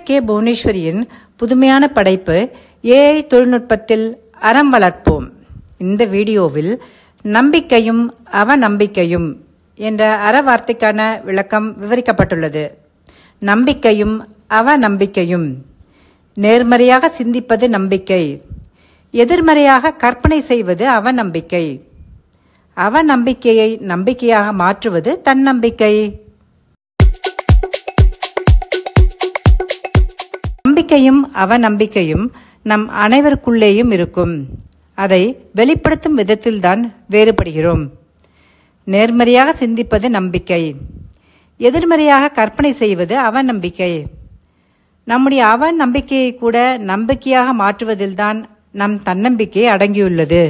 K புவனேஸ்வரியின் புதுமையான படைப்பு AI தொழில்நுட்பத்தில் அறம் வளர்ப்போம். இந்த வீடியோவில் நம்பிக்கையும் அவநம்பிக்கையும் என்ற அற வார்த்தைக்கான விளக்கம் விவரிக்கப்பட்டுள்ளது. நம்பிக்கையும் அவநம்பிக்கையும். நேர்மறையாக சிந்திப்பது நம்பிக்கை, எதிர்மறையாக கற்பனை செய்வது அவநம்பிக்கை. அவநம்பிக்கையை நம்பிக்கையாக மாற்றுவது தன்னம்பிக்கை. நம்பிக்கையும் அவநம்பிக்கையும் நம் அனைவருக்குள்ளேயும் இருக்கும். அதை வெளிப்படுத்தும் விதத்தில்தான் வேறுபடுகிறோம். நேர்மறையாக சிந்திப்பது நம்பிக்கை, எதிர்மறையாக கற்பனை செய்வது அவநம்பிக்கை. நம்முடைய அவநம்பிக்கையை கூட நம்பிக்கையாக மாற்றுவதில்தான் நம் தன்னம்பிக்கை அடங்கியுள்ளது.